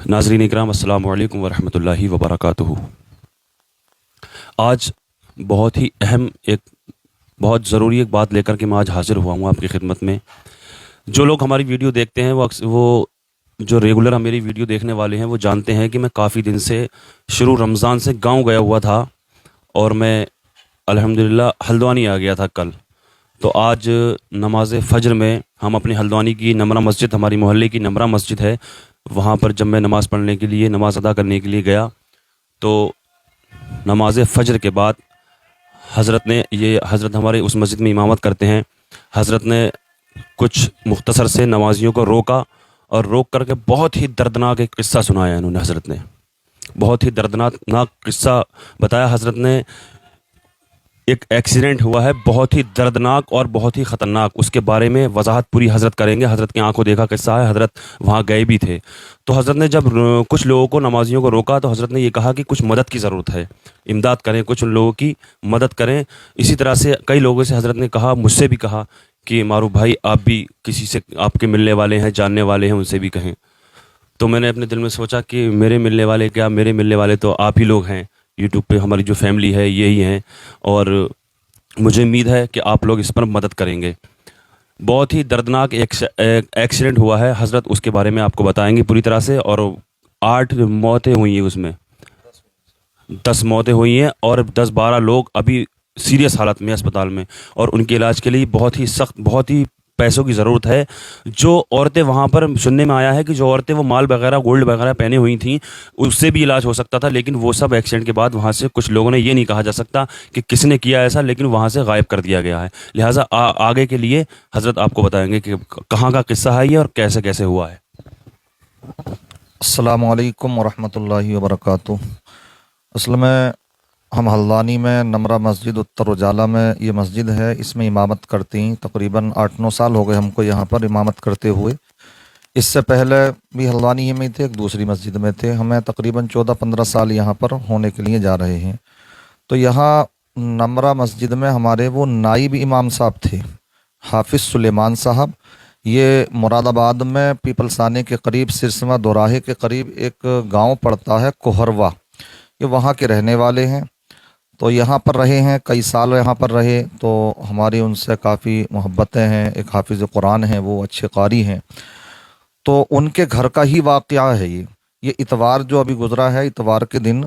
नाज़रीन इकराम अस्सलाम वालेकुम वरहमतुल्लाहि वबरकातुहू। आज बहुत ही अहम बहुत ज़रूरी एक बात लेकर के मैं आज हाज़िर हुआ हूँ आपकी खिदमत में। जो लोग हमारी वीडियो देखते हैं वो जो रेगुलर मेरी वीडियो देखने वाले हैं वो जानते हैं कि मैं काफ़ी दिन से शुरू रमज़ान से गांव गया हुआ था और मैं अल्हम्दुलिल्लाह हल्द्वानी आ गया था कल। तो आज नमाज फ़ज्र में हम अपनी हल्द्वानी की नमरा मस्जिद, हमारी मोहल्ले की नमरा मस्जिद है, वहाँ पर जब मैं नमाज़ पढ़ने के लिए, नमाज़ अदा करने के लिए गया तो नमाज फ़ज्र के बाद हज़रत हमारे उस मस्जिद में इमामत करते हैं। हज़रत ने कुछ मुख्तसर से नमाजियों को रोका और रोक करके बहुत ही दर्दनाक एक किस्सा सुनाया। इन्होंने हज़रत ने बहुत ही दर्दनाक किस्सा बताया। हज़रत ने एक एक्सीडेंट हुआ है बहुत ही दर्दनाक और बहुत ही ख़तरनाक, उसके बारे में वजाहत पूरी हज़रत करेंगे। हज़रत की आंखों देखा किस्सा है, हज़रत वहाँ गए भी थे। तो हज़रत ने जब कुछ लोगों को, नमाजियों को रोका तो हज़रत ने ये कहा कि कुछ मदद की ज़रूरत है, इमदाद करें, कुछ लोगों की मदद करें। इसी तरह से कई लोगों से हज़रत ने कहा, मुझसे भी कहा कि मारूफ भाई आप भी किसी से आपके मिलने वाले हैं, जानने वाले हैं, उनसे भी कहें। तो मैंने अपने दिल में सोचा कि मेरे मिलने वाले क्या, मेरे मिलने वाले तो आप ही लोग हैं। यूट्यूब पे हमारी जो फैमिली है यही हैं और मुझे उम्मीद है कि आप लोग इस पर मदद करेंगे। बहुत ही दर्दनाक एक्सीडेंट हुआ है, हज़रत उसके बारे में आपको बताएंगे पूरी तरह से। और 8 मौतें हुई हैं, उसमें 10 मौतें हुई हैं और 10-12 लोग अभी सीरियस हालत में अस्पताल में, और उनके इलाज के लिए बहुत ही सख्त, बहुत ही पैसों की ज़रूरत है। जो औरतें वहाँ पर, सुनने में आया है कि जो औरतें वो माल वगैरह, गोल्ड वगैरह पहने हुई थी, उससे भी इलाज हो सकता था, लेकिन वो सब एक्सीडेंट के बाद वहाँ से कुछ लोगों ने, ये नहीं कहा जा सकता कि किसने किया ऐसा, लेकिन वहाँ से गायब कर दिया गया है। लिहाजा आगे के लिए हज़रत आपको बताएंगे कि कहाँ का किस्सा है ये और कैसे कैसे हुआ है। अस्सलामु अलैकुम वरहमतुल्लाहि वबरकातुहू। असल में हम हल्द्वानी में नमरा मस्जिद उत्तर उजाला में ये मस्जिद है, इसमें इमामत करती तकरीबन 8-9 साल हो गए हमको यहाँ पर इमामत करते हुए। इससे पहले भी हल्द्वानी ही में ही थे, एक दूसरी मस्जिद में थे। हमें तकरीबन 14-15 साल यहाँ पर होने के लिए जा रहे हैं। तो यहाँ नमरा मस्जिद में हमारे वो नाइब इमाम साहब थे, हाफिज़ सुलेमान साहब। ये मुरादाबाद में पीपलसाने के करीब, सिरसमा दोराहे के करीब एक गांव पड़ता है कोहरवा, ये वहाँ के रहने वाले हैं। तो यहाँ पर रहे हैं, कई साल यहाँ पर रहे, तो हमारी उनसे काफ़ी मोहब्बतें हैं। एक हाफिज़ कुरान हैं, वो अच्छे कारी हैं। तो उनके घर का ही वाक़या है ये इतवार जो अभी गुज़रा है, इतवार के दिन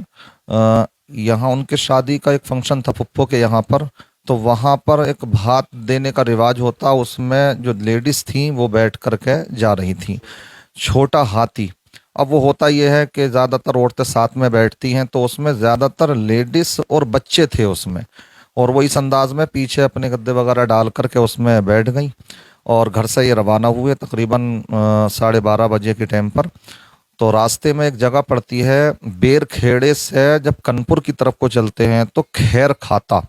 यहाँ उनके शादी का एक फंक्शन था फुप्पो के यहाँ पर। तो वहाँ पर एक भात देने का रिवाज होता, उसमें जो लेडीज़ थी वो बैठ करके जा रही थी, छोटा हाथी। अब वो होता ये है कि ज़्यादातर औरतें साथ में बैठती हैं, तो उसमें ज़्यादातर लेडीज़ और बच्चे थे उसमें, और वो इस अंदाज में पीछे अपने गद्दे वगैरह डाल करके उसमें बैठ गई और घर से ये रवाना हुए तकरीबन 12:30 बजे के टाइम पर। तो रास्ते में एक जगह पड़ती है बेर खेड़े से जब कनपुर की तरफ को चलते हैं तो खैर खाता,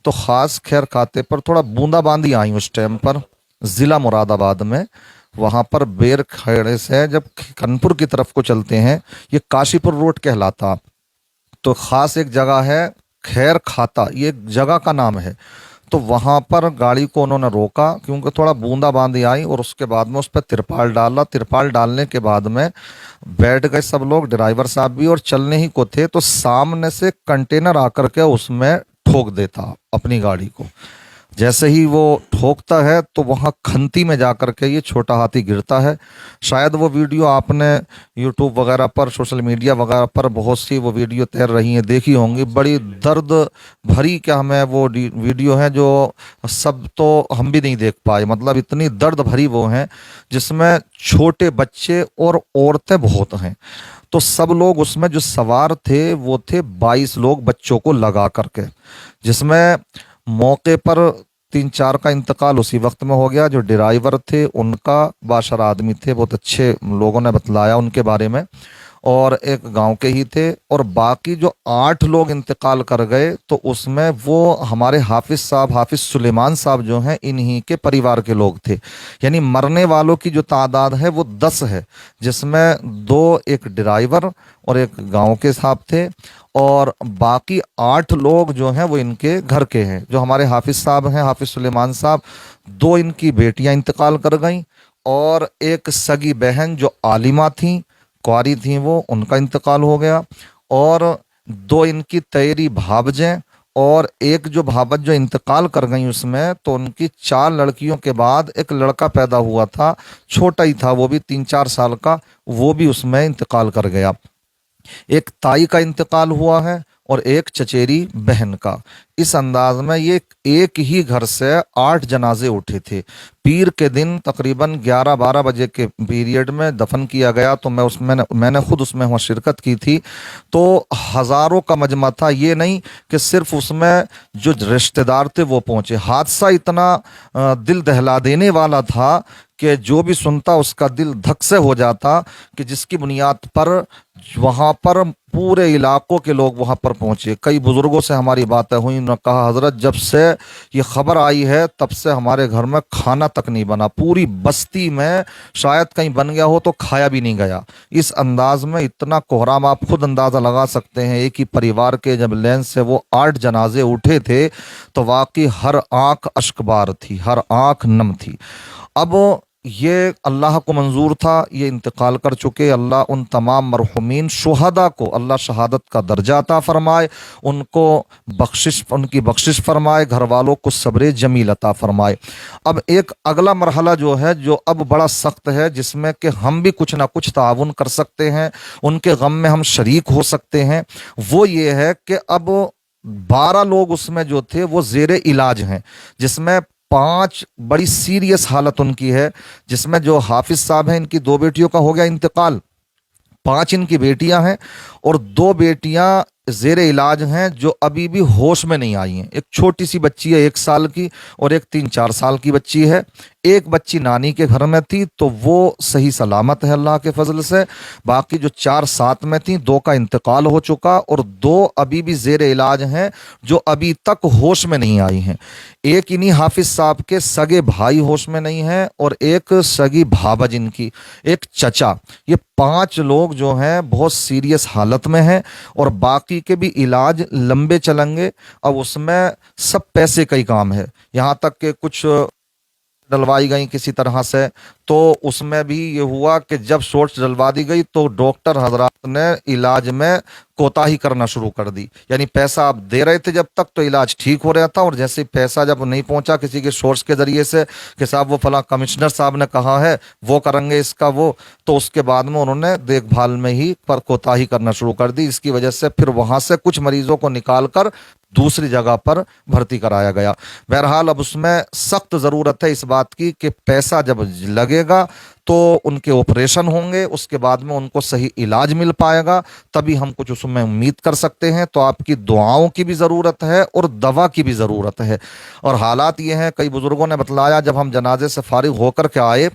तो ख़ास खैर खाते पर थोड़ा बूंदाबांदी आई उस टाइम पर ज़िला मुरादाबाद में। वहाँ पर बेर खेड़े से जब कनपुर की तरफ को चलते हैं, ये काशीपुर रोड कहलाता। तो ख़ास एक जगह है खैर खाता, ये एक जगह का नाम है। तो वहाँ पर गाड़ी को उन्होंने रोका क्योंकि थोड़ा बूंदाबांदी आई, और उसके बाद में उस पर तिरपाल डाला। तिरपाल डालने के बाद में बैठ गए सब लोग, ड्राइवर साहब भी, और चलने ही को थे तो सामने से कंटेनर आकर के उसमें ठोक देता अपनी गाड़ी को। जैसे ही वो ठोकता है तो वहाँ खंती में जा कर के ये छोटा हाथी गिरता है। शायद वो वीडियो आपने यूट्यूब वगैरह पर, सोशल मीडिया वगैरह पर बहुत सी वो वीडियो तैर रही हैं, देखी होंगी। बड़ी दर्द भरी, क्या हमें वो वीडियो है जो सब तो हम भी नहीं देख पाए, मतलब इतनी दर्द भरी वो हैं, जिसमें छोटे बच्चे और औरतें बहुत हैं। तो सब लोग उसमें जो सवार थे वो थे 22 लोग बच्चों को लगा करके, जिसमें मौके पर 3-4 का इंतकाल उसी वक्त में हो गया। जो ड्राइवर थे उनका बाशर आदमी थे, बहुत अच्छे लोगों ने बतलाया उनके बारे में, और एक गांव के ही थे। और बाकी जो 8 लोग इंतकाल कर गए तो उसमें वो हमारे हाफिज़ साहब, हाफिज़ सुलेमान साहब जो हैं, इन्हीं के परिवार के लोग थे। यानी मरने वालों की जो तादाद है वो 10 है, जिसमें 2 एक ड्राइवर और एक गांव के साहब थे, और बाकी 8 लोग जो हैं वो इनके घर के हैं। जो हमारे हाफिज़ साहब हैं, हाफिज़ सुलेमान साहब, 2 इनकी बेटियां इंतकाल कर गईं, और एक सगी बहन जो आलिमा थी, कुंवारी थी वो, उनका इंतकाल हो गया, और 2 इनकी तैरी भावजें, और एक जो भावज जो इंतकाल कर गई उसमें, तो उनकी 4 लड़कियों के बाद एक लड़का पैदा हुआ था, छोटा ही था वो भी 3-4 साल का, वो भी उसमें इंतकाल कर गया। एक ताई का इंतकाल हुआ है और एक चचेरी बहन का। इस अंदाज में ये एक ही घर से 8 जनाजे उठे थे। पीर के दिन तकरीबन 11-12 बजे के पीरियड में दफन किया गया। तो मैंने खुद उसमें वहाँ शिरकत की थी। तो हज़ारों का मजमा था, ये नहीं कि सिर्फ उसमें जो रिश्तेदार थे वो पहुंचे। हादसा इतना दिल दहला देने वाला था कि जो भी सुनता उसका दिल धक से हो जाता, कि जिसकी बुनियाद पर वहाँ पर पूरे इलाकों के लोग वहाँ पर पहुँचे। कई बुज़ुर्गों से हमारी बातें हुई, उन्होंने कहा हज़रत जब से ये ख़बर आई है तब से हमारे घर में खाना तक नहीं बना, पूरी बस्ती में शायद कहीं बन गया हो तो खाया भी नहीं गया। इस अंदाज में इतना कोहराम, आप खुद अंदाज़ा लगा सकते हैं। एक ही परिवार के जब लेन से वो 8 जनाजे उठे थे तो वाकई हर आँख अश्कबार थी, हर आँख नम थी। अब ये अल्लाह को मंजूर था, ये इंतकाल कर चुके। अल्लाह उन तमाम मरहुमीन शुहदा को अल्लाह शहादत का दर्जा अता फरमाए, उनको उनकी बख्शिश फरमाए, घर वालों को सब्र जमील अता फरमाए। अब एक अगला मरहला जो है, जो अब बड़ा सख्त है, जिसमें कि हम भी कुछ ना कुछ ताउन कर सकते हैं, उनके गम में हम शरीक हो सकते हैं। वो ये है कि अब 12 लोग उसमें जो थे वो ज़ेरे इलाज हैं, जिसमें 5 बड़ी सीरियस हालत उनकी है। जिसमें जो हाफिज साहब हैं, इनकी 2 बेटियों का हो गया इंतकाल, 5 इनकी बेटियां हैं, और 2 बेटियां ज़ेरे इलाज हैं जो अभी भी होश में नहीं आई हैं। एक छोटी सी बच्ची है 1 साल की, और एक 3-4 साल की बच्ची है। एक बच्ची नानी के घर में थी तो वो सही सलामत है अल्लाह के फजल से। बाकी जो 4 साथ में थी, 2 का इंतकाल हो चुका, और 2 अभी भी ज़ेरे इलाज हैं जो अभी तक होश में नहीं आई हैं। एक इन्हीं हाफिज साहब के सगे भाई होश में नहीं है, और एक सगी भाभा जिनकी, एक चचा। ये 5 लोग जो हैं बहुत सीरियस हालत में हैं, और बाकी के भी इलाज लंबे चलेंगे। अब उसमें सब पैसे का ही काम है, यहाँ तक कि कुछ डलवाई गई किसी तरह से, तो उसमें भी ये हुआ कि जब शॉर्ट्स डलवा दी गई तो डॉक्टर हजरात ने इलाज में कोताही करना शुरू कर दी। यानी पैसा आप दे रहे थे जब तक तो इलाज ठीक हो रहा था, और जैसे पैसा जब नहीं पहुंचा किसी के सोर्स के जरिए से कि साहब वो फला कमिश्नर साहब ने कहा है वो करेंगे इसका वो, तो उसके बाद में उन्होंने देखभाल में ही पर कोताही करना शुरू कर दी। इसकी वजह से फिर वहां से कुछ मरीजों को निकाल कर दूसरी जगह पर भर्ती कराया गया। बहरहाल अब उसमें सख्त ज़रूरत है इस बात की कि पैसा जब लगेगा तो उनके ऑपरेशन होंगे, उसके बाद में उनको सही इलाज मिल पाएगा, तभी हम कुछ उसमें उम्मीद कर सकते हैं। तो आपकी दुआओं की भी ज़रूरत है और दवा की भी ज़रूरत है। और हालात ये हैं, कई बुज़ुर्गों ने बतलाया, जब हम जनाजे से फारिग होकर के आए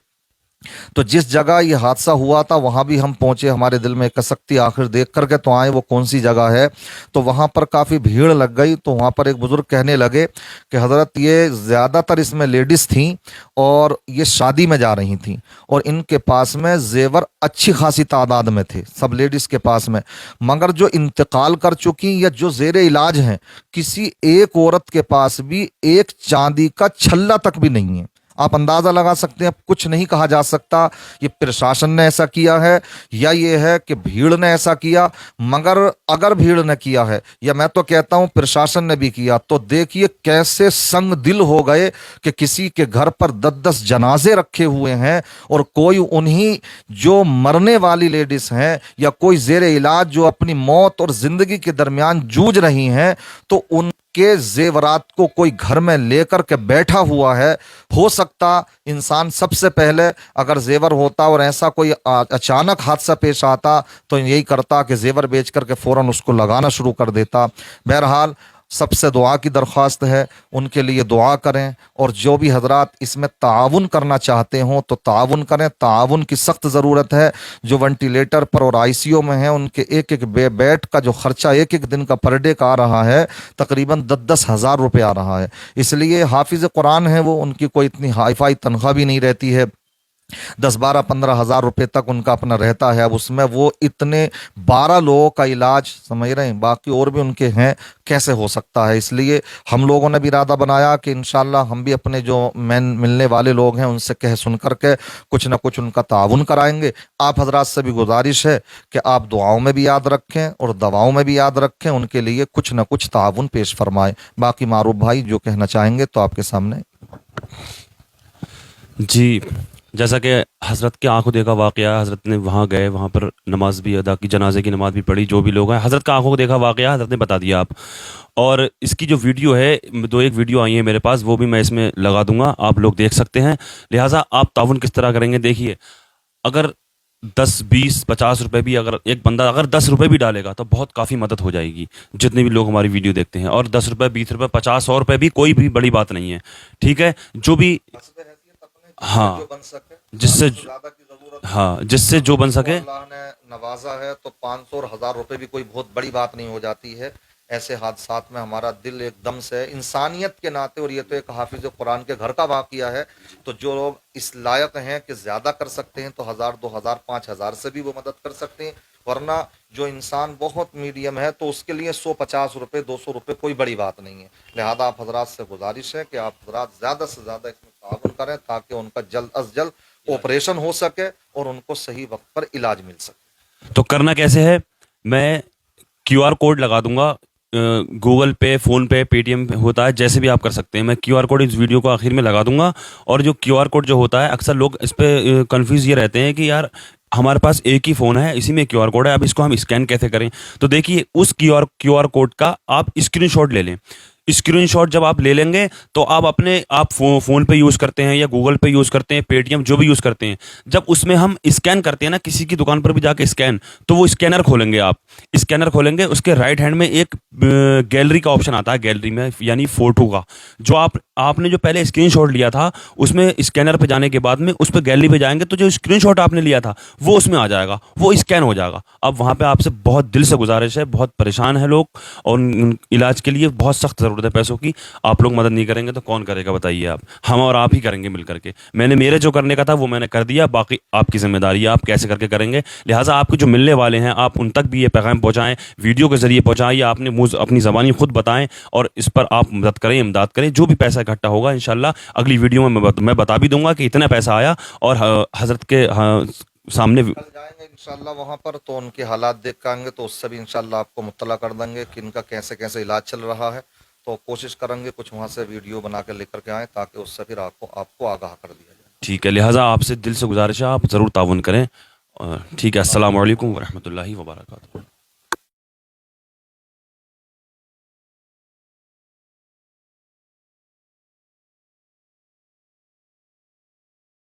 तो जिस जगह ये हादसा हुआ था वहां भी हम पहुंचे। हमारे दिल में एक कसकती आखिर देख करके तो आए वो कौन सी जगह है। तो वहां पर काफ़ी भीड़ लग गई। तो वहां पर एक बुजुर्ग कहने लगे कि हज़रत ये ज़्यादातर इसमें लेडीज़ थीं और ये शादी में जा रही थीं, और इनके पास में जेवर अच्छी खासी तादाद में थे, सब लेडीज़ के पास में। मगर जो इंतकाल कर चुकी या जो ज़ेरे इलाज हैं, किसी एक औरत के पास भी एक चांदी का छल्ला तक भी नहीं है। आप अंदाज़ा लगा सकते हैं, कुछ नहीं कहा जा सकता ये प्रशासन ने ऐसा किया है या ये है कि भीड़ ने ऐसा किया। मगर अगर भीड़ ने किया है या मैं तो कहता हूं प्रशासन ने भी किया, तो देखिए कैसे संग दिल हो गए कि किसी के घर पर 10-10 जनाजे रखे हुए हैं, और कोई उन्हीं जो मरने वाली लेडीज हैं या कोई ज़ेरे इलाज जो अपनी मौत और जिंदगी के दरमियान जूझ रही हैं, तो उन के जेवरात को कोई घर में लेकर के बैठा हुआ है। हो सकता इंसान सबसे पहले अगर जेवर होता और ऐसा कोई अचानक हादसा पेश आता तो यही करता कि जेवर बेच करके फौरन उसको लगाना शुरू कर देता। बहरहाल सबसे दुआ की दरख्वास्त है, उनके लिए दुआ करें, और जो भी हजरात इसमें ताउन करना चाहते हों तो ताउन करें। ताउन की सख्त ज़रूरत है। जो वेंटिलेटर पर और आईसीयू में हैं उनके एक एक बेड का जो खर्चा एक एक दिन का पर डे का आ रहा है, तकरीबन 10-10 हज़ार रुपये आ रहा है। इसलिए हाफिज़ कुरान है वो, उनकी कोई इतनी हाईफाई तनख्वाह भी नहीं रहती है। 10-12-15 हज़ार रुपए तक उनका अपना रहता है। अब उसमें वो इतने 12 लोगों का इलाज, समझ रहे हैं, बाकी और भी उनके हैं, कैसे हो सकता है। इसलिए हम लोगों ने भी इरादा बनाया कि इंशाल्लाह हम भी अपने जो मैन मिलने वाले लोग हैं उनसे कह सुन करके कुछ ना कुछ उनका ताउन कराएंगे। आप हजरात से भी गुजारिश है कि आप दुआओं में भी याद रखें और दवाओं में भी याद रखें, उनके लिए कुछ ना कुछ ताउन पेश फरमाएं। बाकी मारूफ भाई जो कहना चाहेंगे तो आपके सामने। जी, जैसा कि हज़रत के आंखों देखा वाक़या, हज़रत ने वहाँ गए, वहाँ पर नमाज भी अदा की, जनाजे की नमाज भी पढ़ी, जो भी लोग हैं, हज़रत का आंखों को देखा वाक़या हज़रत ने बता दिया आप। और इसकी जो वीडियो है, दो एक वीडियो आई है मेरे पास, वो भी मैं इसमें लगा दूंगा, आप लोग देख सकते हैं। लिहाजा आप ताउन किस तरह करेंगे, देखिए, अगर 10 20 50 रुपए भी, अगर एक बंदा अगर 10 रुपए भी डालेगा तो बहुत काफ़ी मदद हो जाएगी, जितने भी लोग हमारी वीडियो देखते हैं। और 10 रुपए 20 रुपए 50 100 रुपए भी कोई भी बड़ी बात नहीं है, ठीक है, जो भी, हाँ, जिससे, हाँ, जिससे जो बन सके। अल्लाह ने नवाजा है तो 500 और 1000 रुपए भी कोई बहुत बड़ी बात नहीं हो जाती है। ऐसे हादसात में हमारा दिल एकदम से इंसानियत के नाते, और ये तो एक हाफिज कुरान के घर का वाकया है, तो जो लोग इस लायक हैं कि ज़्यादा कर सकते हैं तो 1000 2000 5000 से भी वो मदद कर सकते हैं। वरना जो इंसान बहुत मीडियम है तो उसके लिए 150 रुपये 200 रुपये कोई बड़ी बात नहीं है। लिहाजा आप हजरात से गुजारिश है कि आप हजरात ज़्यादा से ज़्यादा इसमें ताउन करें ताकि उनका जल्द अज जल्द ऑपरेशन हो सके और उनको सही वक्त पर इलाज मिल सके। तो करना कैसे है, मैं क्यूआर कोड लगा दूंगा, गूगल पे, फ़ोन पे, पेटीएम होता है, जैसे भी आप कर सकते हैं। मैं क्यूआर कोड इस वीडियो को आखिर में लगा दूंगा। और जो क्यूआर कोड जो होता है, अक्सर लोग इस पे कंफ्यूज ये रहते हैं कि यार हमारे पास एक ही फ़ोन है, इसी में क्यूआर कोड है, अब इसको हम स्कैन कैसे करें। तो देखिए, उस क्यूआर कोड का आप स्क्रीनशॉट ले लें। स्क्रीनशॉट जब आप ले लेंगे तो आप अपने, आप फ़ोन पे यूज़ करते हैं या गूगल पे यूज़ करते हैं, पेटीएम जो भी यूज़ करते हैं, जब उसमें हम स्कैन करते हैं ना, किसी की दुकान पर भी जाके स्कैन, तो वो स्कैनर खोलेंगे, आप स्कैनर खोलेंगे, उसके राइट हैंड में एक गैलरी का ऑप्शन आता है, गैलरी में, यानी फ़ोटो का, जो आपने जो पहले स्क्रीनशॉट लिया था, उसमें स्कैनर पे जाने के बाद में उस पर गैलरी पे जाएंगे तो जो स्क्रीनशॉट आपने लिया था वो उसमें आ जाएगा, वो स्कैन हो जाएगा। अब वहाँ पे आपसे बहुत दिल से गुजारिश है, बहुत परेशान है लोग और इलाज के लिए बहुत सख्त ज़रूरत है पैसों की, आप लोग मदद नहीं करेंगे तो कौन करेगा बताइए आप, हम और आप ही करेंगे मिल करके। मैंने मेरे जो करने का था वो मैंने कर दिया, बाकी आपकी जिम्मेदारी है, आप कैसे करके करेंगे। लिहाजा आपके जो मिलने वाले हैं, आप उन तक भी ये पैगाम पहुँचाएँ, वीडियो के ज़रिए पहुँचाएँ, या आपने मुँह अपनी ज़बानी खुद बताएँ और इस पर आप मदद करें, इमदाद करें। जो भी पैसा इकट्ठा होगा इंशाल्लाह अगली वीडियो में मैं बता भी दूंगा कि इतना पैसा आया, और हज़रत के सामने कल जाएंगे इंशाल्लाह वहाँ पर तो उनके हालात देख के आएंगे, तो उससे भी इंशाल्लाह आपको मुत्तला कर देंगे कि इनका कैसे कैसे इलाज चल रहा है। तो कोशिश करेंगे कुछ वहाँ से वीडियो बना के लेकर के आएँ ताकि उससे फिर आपको आगाह कर दिया जाए। ठीक है, लिहाजा आपसे दिल से गुजारिश है, आप ज़रूर ताउन करें। ठीक है, अस्सलाम वालेकुम व रहमतुल्लाहि व बरकातहू।